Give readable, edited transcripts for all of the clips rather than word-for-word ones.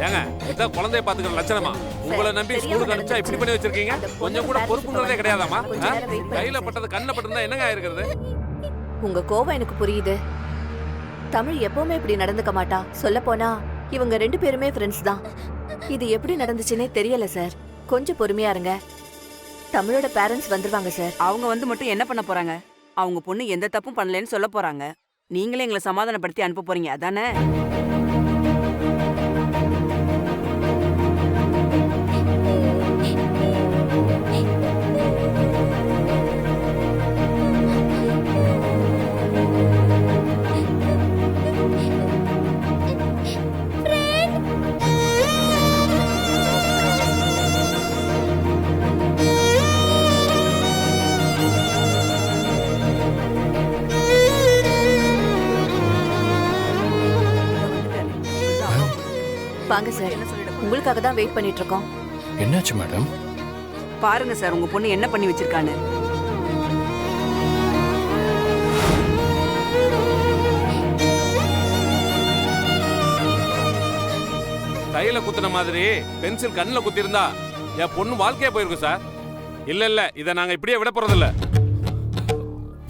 ஏங்க இதான் குழந்தைய பாத்துக்கிற லட்சணமா? உங்களை நம்பி ஸ்கூலுக்கு அனுப்பிச்சா இப்படி பண்ணி வச்சிருக்கீங்க. கொஞ்சம் கூட பொறுப்புங்கிறதே கிடையாதாமா? கையில பட்டது கண்ணில் பட்டிருந்தா என்னங்க ஆயிருக்கிறது? உங்க கோவம் எனக்கு புரியுது. தமிழ் எப்பவுமே இப்படி நடந்துக்க மாட்டா. சொல்ல போனா இவங்க 2 பேருமே ஃப்ரெண்ட்ஸ் தான். இது எப்படி நடந்துச்சுன்னே தெரியல சார். கொஞ்சம் பொறுமையா இருங்க. தமிழோட பேரண்ட்ஸ் வந்துருவாங்க சார். அவங்க வந்து மட்டும் என்ன பண்ண போறாங்க? அவங்க பொண்ணு எந்த தப்பும் பண்ணலன்னு சொல்ல போறாங்க. நீங்களே எங்களை சமாதானப்படுத்தி அனுப்ப போறீங்க அதானே? வாங்க சார், உங்களுக்காக தான் வெயிட் பண்ணிட்டு இருக்கோம். என்னாச்சு மேடம்? பாருங்க சார் உங்க பொண்ணு என்ன பண்ணி வச்சிருக்கான்னு. கையில குத்துன மாதிரி பென்சில் கண்ணில் குத்தி இருந்தா என் பொண்ணு வாழ்க்கையா போயிருக்கும் சார். இல்ல இத நாங்க இப்படியே விட போறது இல்ல.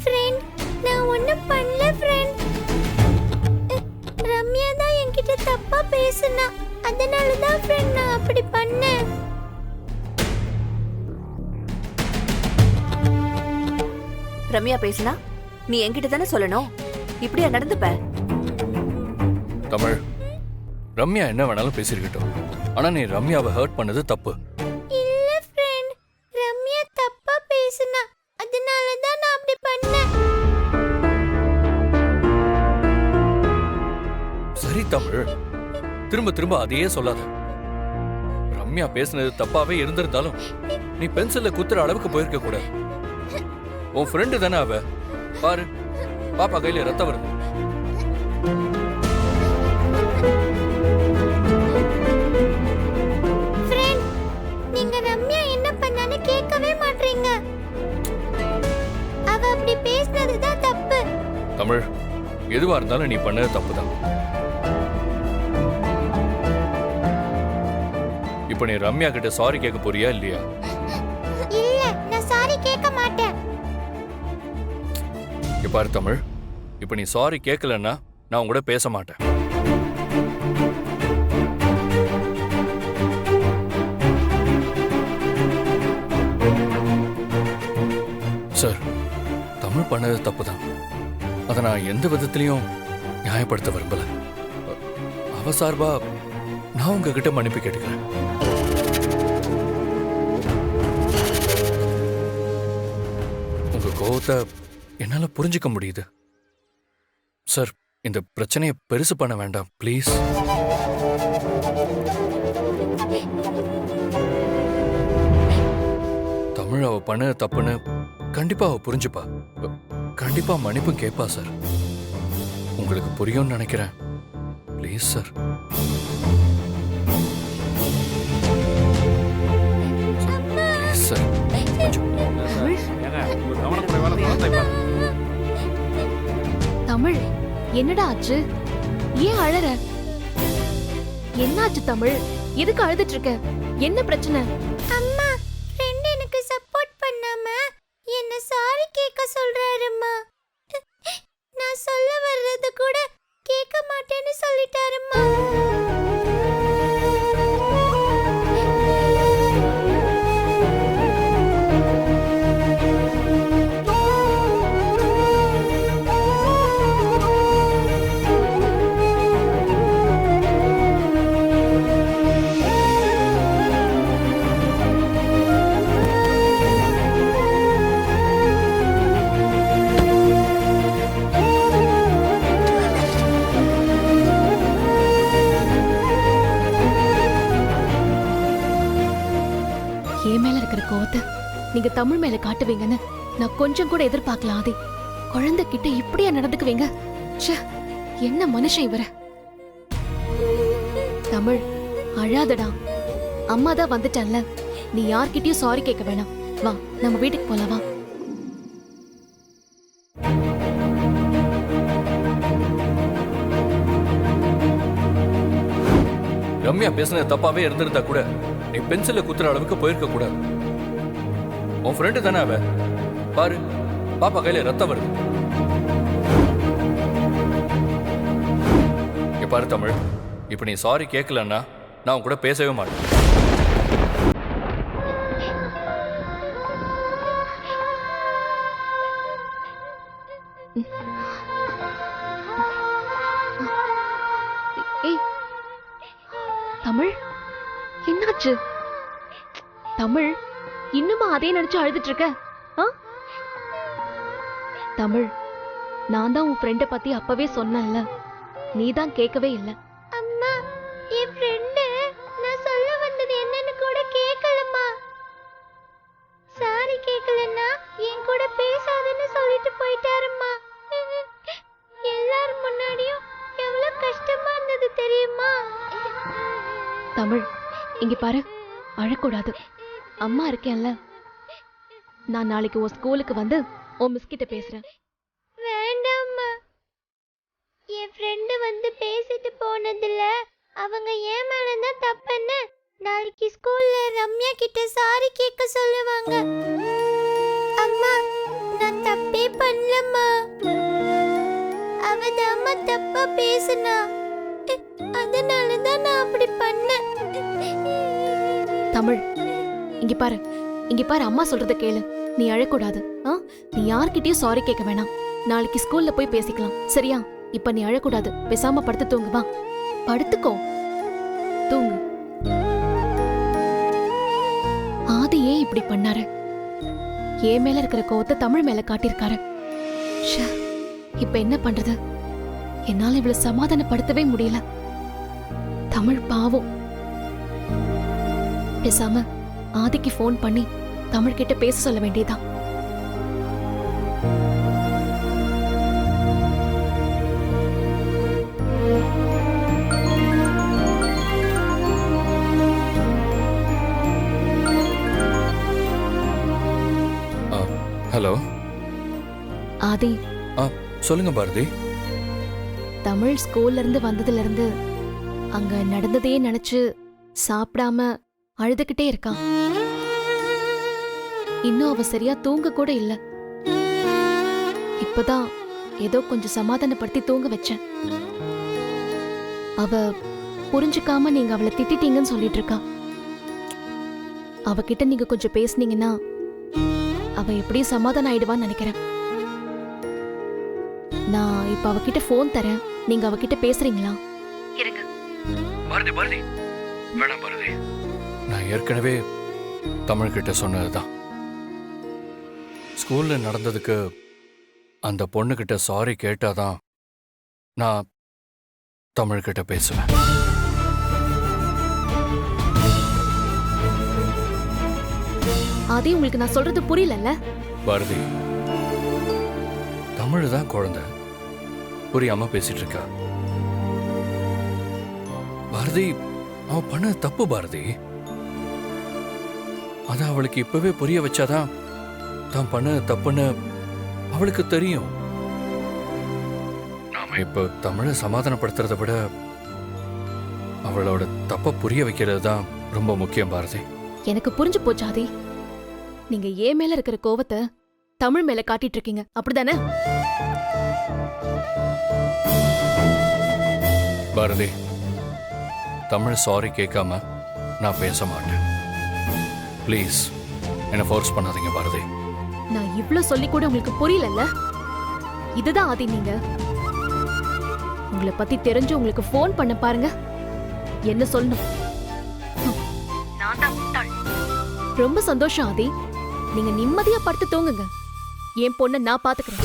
ஃப்ரெண்ட், நான் ஒண்ணும் பண்ணல ஃப்ரெண்ட். ரம்யா தான் என்கிட்ட தப்பா பேசுனா. அதனால தான் ஃப்ரெண்ட் நான் அப்படி பண்ணேன். ரம்யா பேசுனா நீ என்கிட்ட தானே சொல்லணும். இப்படியா நடந்துப்ப? தமிழ், ரம்யா என்ன வேணாலும் பேசிருக்கட்டும். ஆனா நீ ரம்யாவை ஹர்ட் பண்ணது தப்பு. இல்ல ஃப்ரெண்ட், ரம்யா தப்பா பேசுனா. அதனால தான் நான் அப்படி பண்ணேன். சரி தமிழ், திரும்ப திரும்ப அதையே சொல்லாத. ரம்யா பேசுனது தப்பாவே இருந்திருந்தாலும் நீ பென்சில்ல குத்துற அளவுக்கு போயிருக்க கூடாது. உன் ஃப்ரெண்டு தானே அவ. பாரு, பாப்பா கையில ரத்தம் வருது. ஃப்ரெண்ட், நீங்க ரம்யா என்ன பண்ணான்னு கேட்கவே மாட்டீங்க. அவ அப்படி பேசுனது தான் தப்பு. தமிழ், எதுவா இருந்தாலும் நீ பண்ணது தப்புதான். இப்ப நீ ரம்யா கிட்ட சாரி கேட்க போறியா இல்லையா? இல்ல, நான் சாரி கேட்க மாட்டேன். இப்ப பாரு தமிழ், இப்ப நீ சாரி கேட்கலன்னா நான் உங்க கூட பேச மாட்டேன். சார், தமிழ் பண்ணது தப்புதான். அதை நான் எந்த விதத்திலையும் நியாயப்படுத்த விரும்பல. அவ சார்பா நான் உங்ககிட்ட மன்னிப்பு கேட்டுக்கிறேன். உங்க கோவத்தை என்னால புரிஞ்சுக்க முடியுது. சார், இந்த பிரச்சனையை பெருசு பண்ண வேண்டாம் ப்ளீஸ். தமிழ் அவ பண்ண தப்புன்னு கண்டிப்பா அவ புரிஞ்சுப்பா. கண்டிப்பா மன்னிப்பும் கேட்பா சார். உங்களுக்கு புரியும்னு நினைக்கிறேன். Please sir. Please sir. Tamil, என்னடா ஆச்சு? ஏன் அழற? என்னாச்சு தமிழ்? எதுக்கு அழுதுட்டு இருக்க? என்ன பிரச்சனை? அம்மா, ஃப்ரெண்ட் எனக்கு சப்போர்ட் பண்ணாம என்ன சாரி கேட்க சொல்றாருமா. நான் சொல்ல வர்றது கூட கேட்க மாட்டேன்னு சொல்லிட்டாருமா. என் மேல இருக்கிற கோவத்தை நீங்க தமிழ் மேல காட்டுவீங்கன்னு நான் கொஞ்சம் கூட எதிர்பார்க்கலாம். ஆதி, குழந்தை கிட்ட இப்படியா நடந்துக்குவீங்க? ச்சே, என்ன மனுஷன் இவர. தமிழ், அழாதடா. அம்மா தான் வந்துட்டான்ல, நீ யார்கிட்டயும் சாரி கேட்க வேணாம். வா, நம்ம வீட்டுக்கு போலாம். வா. ரம்யா பேசுனது தப்பாவே இருந்திருந்தா கூட நீ பென்சில குத்துற அளவுக்கு போயிருக்க கூடாது. உன் ஃப்ரெண்டு தானே அவ. பாரு, பாப்பா கையில ரத்தம் வருது. இங்க பாரு தமிழ், இப்ப நீ சாரி கேட்கலன்னா நான் உன் கூட பேசவே மாட்டேன். ஏய் தமிழ், என்னாச்சு? தமிழ், இன்னுமா அதே நினைச்சு அழுதுட்டு இருக்க? ஆ? தமிழ், நான் தான் உன் ஃப்ரெண்ட பத்தி அப்பவே சொன்னேன்ல, நீ தான் கேட்கவே இல்ல. அம்மா, என் ஃப்ரெண்டு நான் சொல்ல வந்தது என்னன்னு கூட கேட்கலம்மா. சாரி கேட்கலன்னா என் கூட பேசாதன்னு சொல்லிட்டு போயிட்டாருமா. எல்லாரும் முன்னாடியும் எவ்வளவு கஷ்டமா இருந்தது தெரியுமா? தமிழ், இங்க பாரு, அழக்கூடாது. அம்மா இருக்கேன்ல, நான் நாளைக்கு உன் ஸ்கூலுக்கு வந்து உன் மிஸ் கிட்ட பேசுறேன். வேண்டாம்மா. என் ஃப்ரெண்டு வந்து பேசிட்டு போனதுல அவங்க ஏன் மேலதான் தப்புன்னு நாளைக்கு ஸ்கூல்ல ரம்யா கிட்ட சாரி கேட்க சொல்லுவாங்க. அம்மா, நான் தப்பே பண்ணலம்மா. அவதாம்மா தப்பா பேசுனா, அதனாலதான் நான் அப்படி பண்ணேன். தமிழ், இங்க பாரு, இங்க பாரு, அம்மா சொல்றத கேளு. நீ அழக்கூடாது. நீ யார்கிட்டயும் சாரி கேட்க வேணாம். நாளைக்கு ஸ்கூல்ல போய் பேசிக்கலாம், சரியா? இப்ப நீ அழக்கூடாது. பேசாம படுத்து தூங்கு. வா, படுத்துக்கோ, தூங்கு. ஆதி ஏன் இப்படி பண்ணாரு? என் மேல இருக்கிற கோவத்தை தமிழ் மேல காட்டியிருக்காரு. ச்சே, இப்ப என்ன பண்றது? என்னால இவ்வளவு சமாதானப்படுத்தவே முடியல. தமிழ் பாவம். பேசாம ஆதிக்கு ஃபோன் பண்ணி தமிழ் கிட்ட பேச சொல்ல வேண்டியதான். ஹலோ ஆதி, சொல்லுங்க பாரதி. தமிழ் ஸ்கூல்ல இருந்து வந்ததுல இருந்து அங்க நடந்ததையே நினைச்சு சாப்பிடாம அழுதுகிட்டே இருக்கான். இன்னும் அவ சரியா தூங்க கூட இல்ல. இப்பதான் ஏதோ கொஞ்சம் சமாதானப்படுத்தி தூங்க வச்சேன். அவ புரிஞ்சுக்காம நீங்க அவளை திட்டிட்டீங்கன்னு சொல்லிட்டு இருக்கா. அவகிட்ட நீங்க கொஞ்சம் பேசுனீங்கன்னா அவ எப்படியும் சமாதானம் ஆயிடுவான்னு நினைக்கிறேன். நான் இப்ப அவகிட்ட போன் தரேன், நீங்க அவகிட்ட பேசுறீங்களா? இருங்க. பாரதி, பாரதி, வேணாம் பாரதி. நான் ஏற்கனவே தமிழ் கிட்ட சொன்னதுதான். ஸ்கூல்ல நடந்ததுக்கு அந்த பொண்ணுகிட்ட சாரி கேட்டாதான் நான் தமிழ் கிட்ட பேசுவேன். ஆதி, உங்களுக்கு நான் சொல்றது புரியலல்ல? பாரதி, தமிழ் தான் குழந்தை, புரியாம பேசிட்டு இருக்கா. பாரதி, அவ பண்ண தப்பு பாரதி. அத அவளுக்கு இப்பவே புரிய வச்சாதான் தான் பண்ண தப்புன்னு அவளுக்கு தெரியும். நாம இப்ப தமிழை சமாதானப்படுத்துறதை விட அவளோட தப்ப புரிய வைக்கிறது தான் ரொம்ப முக்கியம் பாரதி. எனக்கு புரிஞ்சு போச்சு ஆதி. நீங்க ஏன் மேல இருக்கிற கோவத்தை தமிழ் மேல காட்டிட்டு இருக்கீங்க, அப்படிதானே? பாரதி, தமிழ் சாரி கேட்காம நான் பேச மாட்டேன். ப்ளீஸ் என்ன ஃபோர்ஸ் பண்ணாதீங்க பாரதி. நான் இவ்ளோ சொல்லி கூட உங்களுக்கு புரியலல்ல? இதுதான் ஆதி நீங்க. உங்களை பத்தி தெரிஞ்சு உங்களுக்கு ஃபோன் பண்ண பாருங்க, என்ன சொல்லணும்? ரொம்ப சந்தோஷம் ஆதி. நீங்க நிம்மதியா படுத்து தூங்குங்க. என் பொண்ணை நான் பாத்துக்கிறேன்.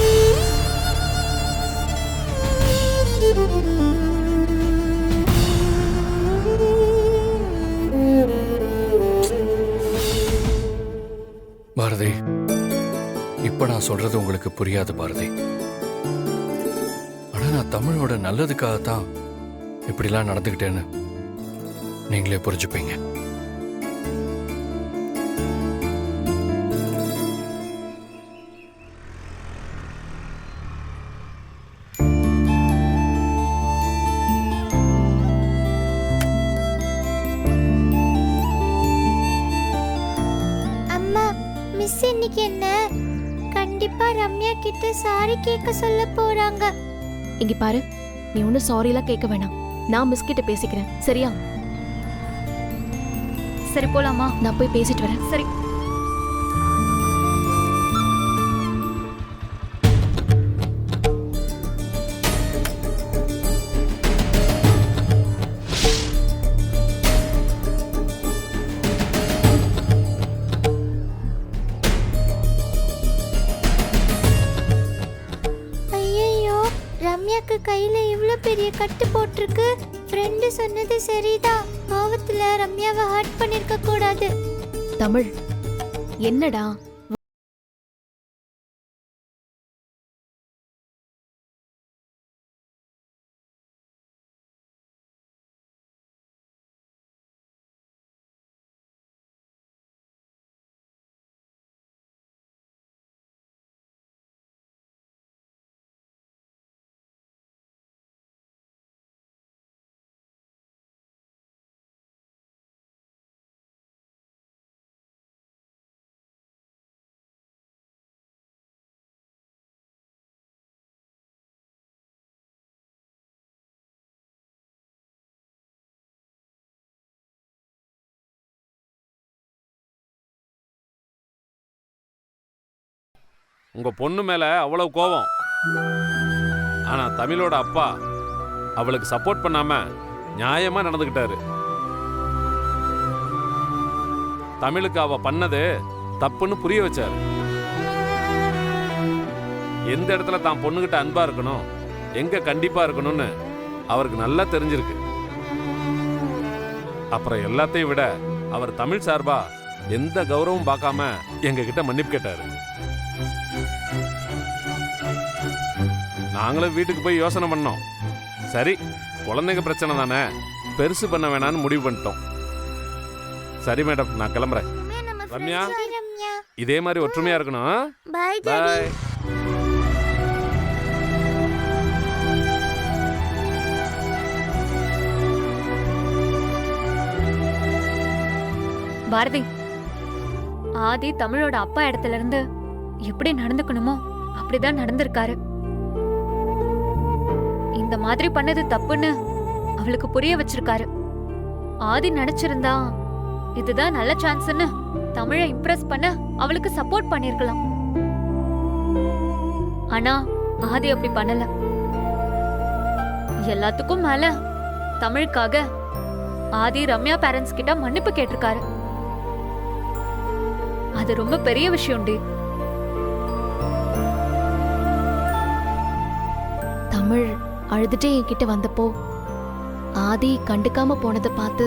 பாரதி, இப்ப நான் சொல்றது உங்களுக்கு புரியாது பாரதி. ஆனா நான் தமிழோட நல்லதுக்காகத்தான் இப்படிலாம் நடந்துக்கிட்டேன்னு நீங்களே புரிஞ்சுப்பீங்க. இன்னைக்கு என்ன கண்டிப்பா ரம்யா கிட்ட சாரி கேட்க சொல்ல போறாங்க. இங்க பாரு, நீ ஒன்னும் சாரி எல்லாம் கேட்க வேணாம். நான் மிஸ் கிட்ட பேசிக்கிறேன், சரியா? சரி போலாமா? நான் போய் பேசிட்டு வரேன். சரி. ஐயோ, ரம்யாக்கு கையில இவ்ளோ பெரிய கட்டு போட்டிருக்கு. ஃப்ரெண்டு சொன்னது சரிதான். கோவத்துல ரம்யாவை ஹர்ட் பண்ணிருக்க கூடாது. தமிழ், என்னடா? உங்க பொண்ணு மேல அவ்வளவு கோவம். ஆனா தமிழோட அப்பா அவளுக்கு சப்போர்ட் பண்ணாம நியாயமா நடந்துக்கிட்டாரு. தமிழுக்கு அவ பண்ணது தப்புன்னு புரிய வச்சாரு. எந்த இடத்துல தான் பொண்ணுகிட்ட அன்பா இருக்கணும், எங்க கண்டிப்பா இருக்கணும்னு அவருக்கு நல்லா தெரிஞ்சிருக்கு. அப்புறம் எல்லாத்தையும் விட அவர் தமிழ் சார்பா எந்த கௌரவம் பார்க்காம எங்க கிட்ட மன்னிப்பு கேட்டாரு. நாங்களும் வீட்டுக்கு போய் யோசனை பண்ணோம். சரி, குழந்தைங்க பிரச்சனை தானே, பெருசு பண்ண வேணான்னு முடிவு பண்ணிட்டோம். சரி மேடம், நான் கிளம்புறேன். ரம்யா, ரம்யா, இதே மாதிரி ஒற்றுமையா இருக்கணும். Bye bye. பாரதி, ஆதி தமிழோட அப்பா இடத்துல இருந்து எப்படி நடந்துக்கணுமோ அப்படிதான் நடந்திருக்காரு. இந்த மாதிரி பண்ணது தப்புன்னு அவளுக்கு புரிய வச்சிருக்காரு. ஆதி நினைச்சிருந்தா இதுதான் நல்ல சான்ஸ்னு தமிழை இம்ப்ரெஸ் பண்ண அவளுக்கு சப்போர்ட் பண்ணிருக்கலாம். ஆனா ஆதி அப்படி பண்ணல. எல்லாத்துக்கும் மேல தமிழுக்காக ஆதி ரம்யா பேரண்ட்ஸ் கிட்ட மன்னிப்பு கேட்டிருக்காரு. அது ரொம்ப பெரிய விஷயம் டி. தமிழ் அழுதுட்டே என்கிட்ட வந்தப்போ ஆதி கண்டுக்காம போனதை பார்த்து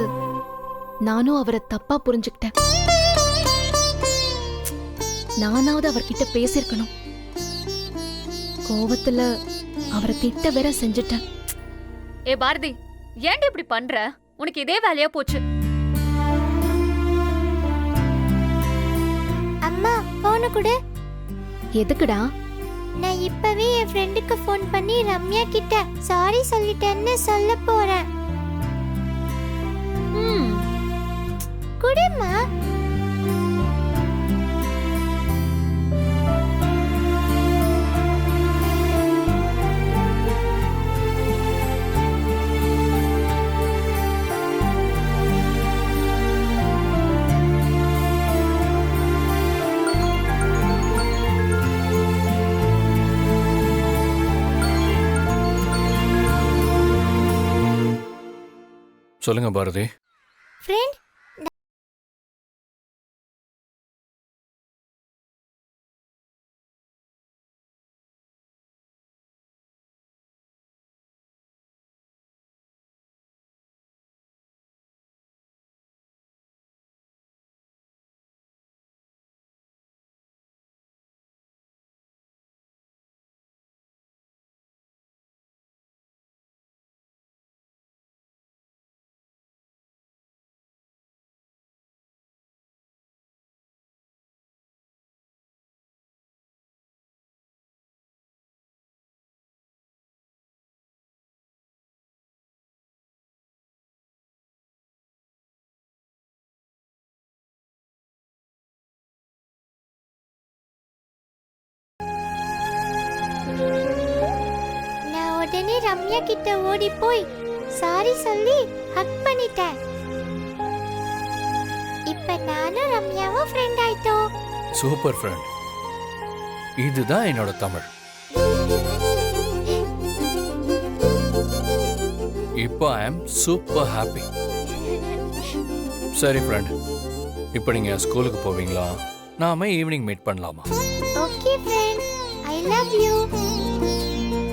நானும் அவரை தப்பா புரிஞ்சுக்கிட்டேன். நானாவது அவர்கிட்ட பேசியிருக்கணும். கோவத்துல அவரை திட்ட வேற செஞ்சுட்டேன். ஏ பாரதி, ஏன்டி இப்படி பண்ற? உனக்கு இதே வேலையா போச்சு. அம்மா போன கொடு. எதுக்குடா? நான் இப்பவே என் ஃப்ரெண்டுக்கு ஃபோன் பண்ணி ரம்யா கிட்ட சாரி சொல்லிட்டேன்னு சொல்ல போறேன். குடுமா. சொல்லுங்க பாரதி. ஃப்ரெண்ட், ரம்யா கிட்ட ஓடி போய் சாரி சொல்லி ஹக் பண்ணிட்டேன். இப்ப நானும் ரம்யாவும் ஃப்ரெண்ட் ஆயிட்டோம். Super friend. இதுதான் என்னோட தமிழ். இப்போ ஐ அம் சூப்பர் ஹாப்பி. சரி ஃப்ரெண்ட், இப்போ நீங்க ஸ்கூலுக்கு போவீங்களா? நாம ஈவினிங் மீட் பண்ணலாமா? Okay friend, I love you.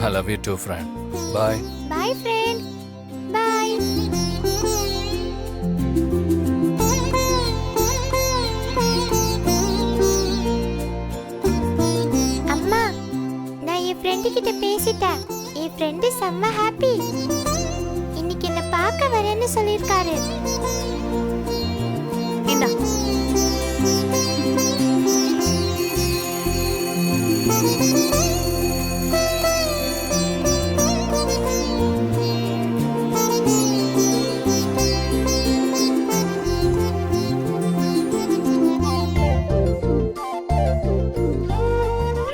I love you too friend. Bye. Bye friend, bye. அம்மா, நான் என் ஃப்ரெண்டு கிட்ட பேசிட்டேன். என் ஃப்ரெண்டு செம்ம ஹாப்பி. இன்னைக்கு என்ன பார்க்க வரேன்னு சொல்லியிருக்காரு. இந்தா.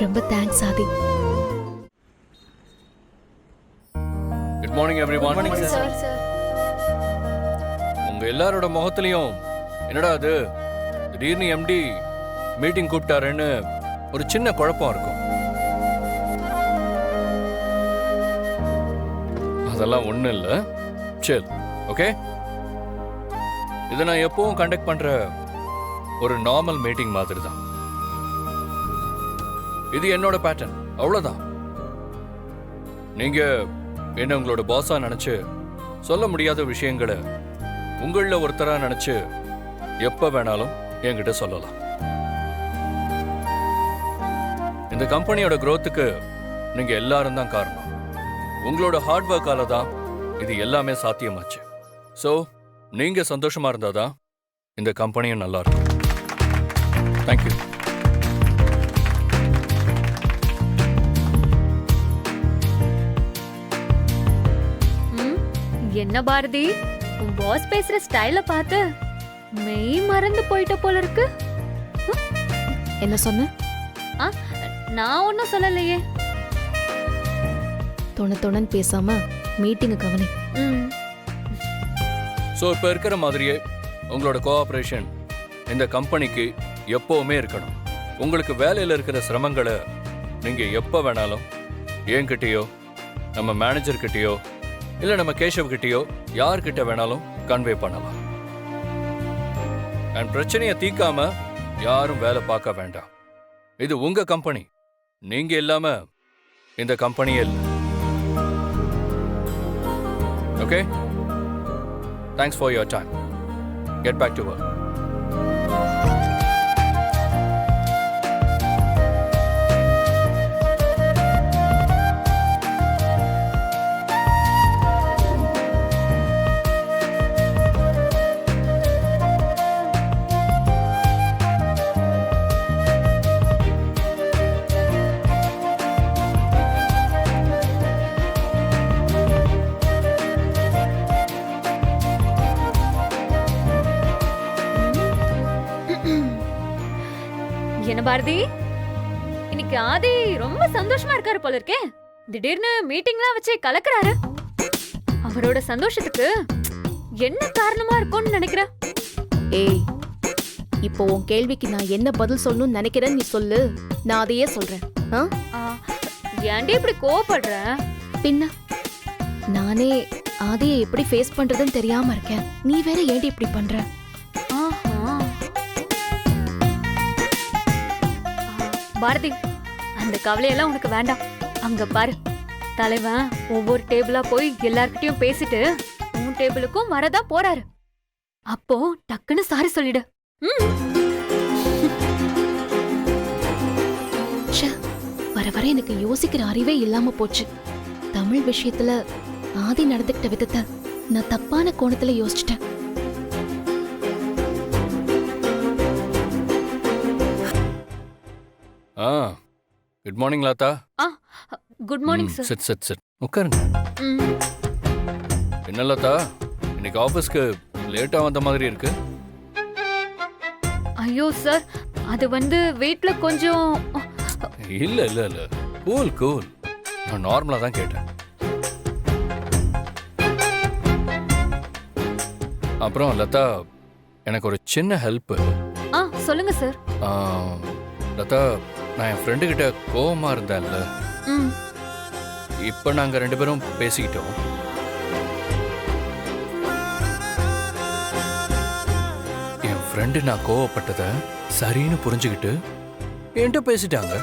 ரொம்ப thanks Aadhi. Good morning everyone. உங்க எல்லாரோட முகத்திலையும் என்னடா அது திடீர்னு எம்டி மீட்டிங் கூப்பிட்டாருன்னு ஒரு சின்ன குழப்பம் இருக்கும். அதெல்லாம் ஒண்ணும் இல்ல. சரி, ஓகே. இதை நான் எப்பவும் கண்டக்ட் பண்ற ஒரு நார்மல் மீட்டிங் மாதிரி தான். இது என்னோட பேட்டர்ன், அவ்வளவுதான். நீங்க என்ன உங்களோட பாஸா நினைச்சு சொல்ல முடியாத விஷயங்களை உங்கள ஒருத்தரா நினைச்சு எப்ப வேணாலும் என்கிட்ட சொல்லலாம். இந்த கம்பெனியோட growthக்கு நீங்க எல்லாரும் தான் காரணம். உங்களோட ஹார்ட் ஒர்க்கால தான் இது எல்லாமே சாத்தியமாச்சு. ஸோ நீங்க சந்தோஷமா இருந்தாதான் இந்த கம்பெனியும் நல்லா இருக்கும். தேங்க்யூ. என்ன பாரதி, உன் பாஸ் பேசுற ஸ்டைல பார்த்து மெய் மறந்து போயிட்ட போல இருக்கு. என்ன சொன்ன? நான் ஒன்னும் சொல்லலையே. தொணன்னு பேசாம மீட்டிங்க கவனி. ஸோ இப்போ இருக்கிற மாதிரியே உங்களோட கோஆப்ரேஷன் இந்த கம்பெனிக்கு எப்பவுமே இருக்கணும். உங்களுக்கு வேலையில் இருக்கிற சிரமங்களை நீங்க எப்போ வேணாலும் என்கிட்டயோ நம்ம மேனேஜர்கிட்டயோ இல்லை நம்ம கேஷவ் கிட்டயோ யார்கிட்ட வேணாலும் கன்வே பண்ணலாம். அண்ட் பிரச்சனையை தீர்க்காம யாரும் வேலை பார்க்க வேண்டாம். இது உங்க கம்பெனி. நீங்க இல்லாம இந்த கம்பெனியே இல்லை. Okay, thanks for your time. Get back to work. என்ன பாரதி, இன்னைக்கு ஆதி ரொம்ப சந்தோஷமா இருக்காரு போல இருக்கே. திடீர்னு மீட்டிங்லாம் வச்சு கலக்குறாரு. அவரோட சந்தோஷத்துக்கு என்ன காரணமா இருக்கும்னு நினைக்கிற? ஏய், இப்போ உன் கேள்விக்கு நான் என்ன பதில் சொல்லணும்னு நினைக்கிறேன்னு நீ சொல்லு. நான் அதையே சொல்றேன். ஏன்டி இப்படி கோவப்படுற? பின்ன நானே ஆதியை எப்படி ஃபேஸ் பண்றதுன்னு தெரியாம இருக்கேன். நீ வேற ஏன்டி இப்படி பண்ற? பாரதி, அந்த கவலையெல்லாம் உனக்கு வேண்டாம். அங்க பாரு, தலைவன் ஒவ்வொரு டேபிளா போய் எல்லார்கிட்டயும் பேசிட்டு உன் டேபிளுக்கும் வரதா போறாரு. அப்போ டக்குன்னு சாரி சொல்லிடு. வர வர எனக்கு யோசிக்கிற அறிவே இல்லாம போச்சு. தமிழ் விஷயத்துல ஆதி நடந்துகிட்ட விதத்தை நான் தப்பான கோணத்துல யோசிச்சிட்டேன். Good morning Latha. Good morning sir. Sit sit sit உட்காருங்க. என்ன லாதா, இன்னைக்கு ஆபீஸ்க்கு லேட்டா வந்த மாதிரி இருக்கு? ஐயோ சார், அது வந்து வீட்ல கொஞ்சம். இல்ல இல்ல இல்ல, கூல் கூல். நான் நார்மலா தான் கேட்டேன். அப்புறம் லதா, எனக்கு ஒரு சின்ன ஹெல்ப். ஆ சொல்லுங்க சார். லதா, நான் என் ஃப்ரெண்டு கிட்ட கோவமா இருந்தேன்ல, ம். இப்போ நாங்கள் 2 பேரும் பேசிக்கிட்டோம். என் ஃப்ரெண்டு நான் கோவப்பட்டதை சரின்னு புரிஞ்சுக்கிட்டு என்கிட்ட பேசிட்டாங்க.